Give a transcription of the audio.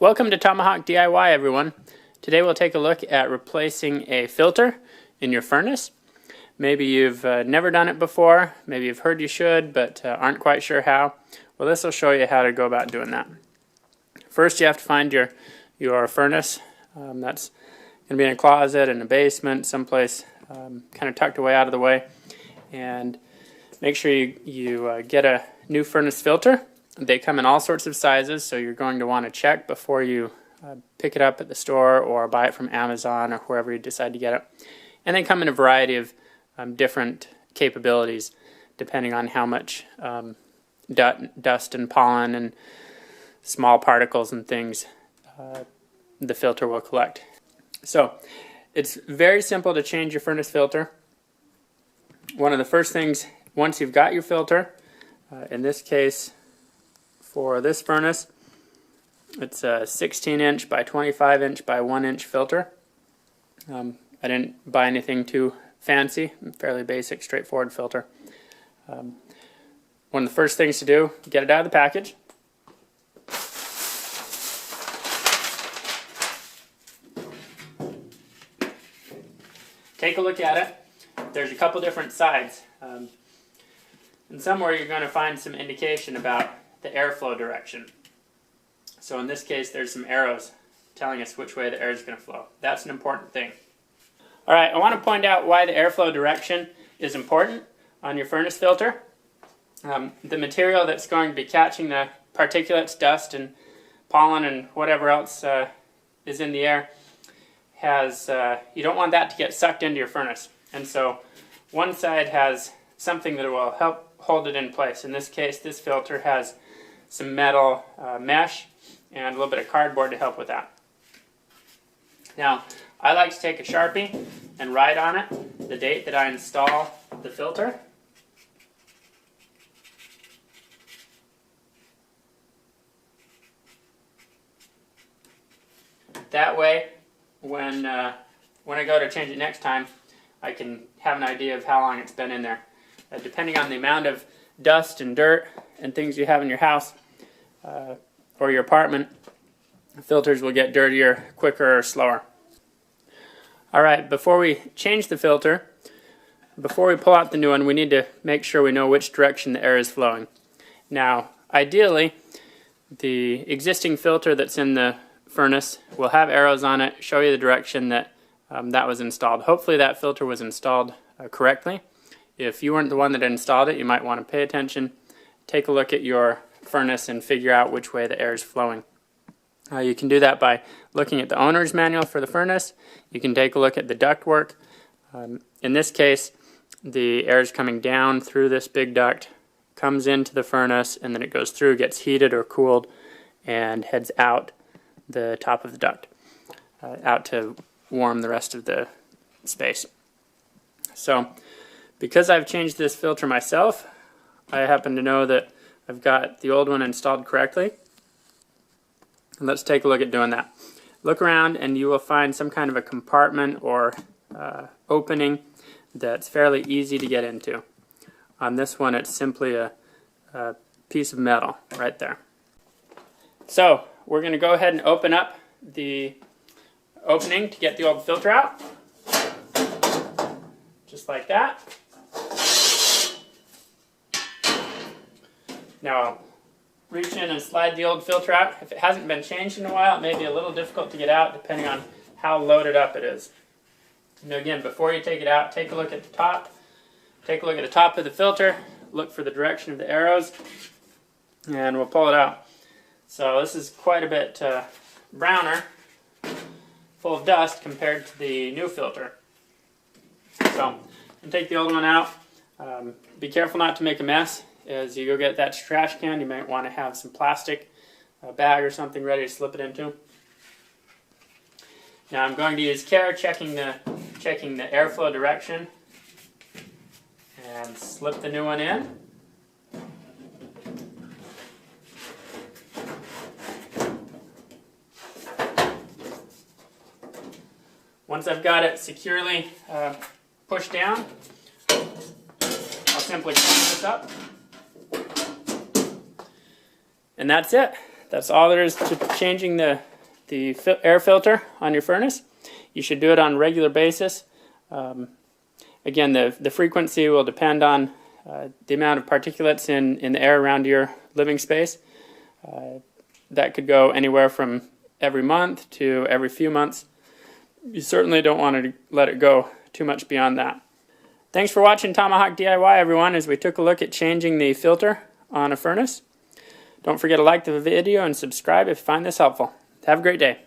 Welcome to Tomahawk DIY, everyone. Today we'll take a look at replacing a filter in your furnace. Maybe you've never done it before, maybe you've heard you should but aren't quite sure how. Well, this will show you how to go about doing that. First, you have to find your furnace. That's going to be in a closet, in a basement, someplace kind of tucked away out of the way. And make sure you get a new furnace filter. They come in all sorts of sizes, so you're going to want to check before you pick it up at the store or buy it from Amazon or wherever you decide to get it. And they come in a variety of different capabilities depending on how much dust and pollen and small particles and things the filter will collect. So it's very simple to change your furnace filter. One of the first things, once you've got your filter, in this case for this furnace, it's a 16-inch by 25-inch by 1-inch filter. I didn't buy anything too fancy, fairly basic, straightforward filter. One of the first things to do, get it out of the package. Take a look at it. There's a couple different sides. And somewhere you're going to find some indication about the airflow direction. So in this case, there's some arrows telling us which way the air is going to flow. That's an important thing. Alright, I want to point out why the airflow direction is important on your furnace filter. The material that's going to be catching the particulates, dust and pollen and whatever else is in the air has, you don't want that to get sucked into your furnace. And so one side has something that will help hold it in place. In this case, this filter has some metal mesh and a little bit of cardboard to help with that. Now, I like to take a Sharpie and write on it the date that I install the filter. That way, when I go to change it next time, I can have an idea of how long it's been in there. Depending on the amount of dust and dirt and things you have in your house or your apartment, filters will get dirtier quicker or slower. Alright, before we change the filter, before we pull out the new one, we need to make sure we know which direction the air is flowing. Now, ideally, the existing filter that's in the furnace will have arrows on it, show you the direction that that was installed. Hopefully that filter was installed correctly. If you weren't the one that installed it, you might want to pay attention, take a look at your furnace and figure out which way the air is flowing. You can do that by looking at the owner's manual for the furnace. You can take a look at the ductwork. In this case, the air is coming down through this big duct, comes into the furnace, and then it goes through, gets heated or cooled, and heads out the top of the duct, out to warm the rest of the space. So, because I've changed this filter myself, I happen to know that I've got the old one installed correctly. And let's take a look at doing that. Look around and you will find some kind of a compartment or opening that's fairly easy to get into. On this one, it's simply a piece of metal right there. So, we're going to go ahead and open up the opening to get the old filter out. Just like that. Now I'll reach in and slide the old filter out. If it hasn't been changed in a while, it may be a little difficult to get out depending on how loaded up it is. Now again, before you take it out, take a look at the top. Take a look at the top of the filter, look for the direction of the arrows, and we'll pull it out. So this is quite a bit browner, full of dust compared to the new filter. So, and take the old one out. Be careful not to make a mess. As you go get that trash can, you might want to have some plastic, a bag or something ready to slip it into. Now I'm going to use care checking the airflow direction and slip the new one in. Once I've got it securely pushed down, I'll simply clamp this up. And that's it. That's all there is to changing the the air filter on your furnace. You should do it on a regular basis. Again, the frequency will depend on the amount of particulates in the air around your living space. That could go anywhere from every month to every few months. You certainly don't want to let it go too much beyond that. Thanks for watching Tomahawk DIY, everyone, as we took a look at changing the filter on a furnace. Don't forget to like the video and subscribe if you find this helpful. Have a great day.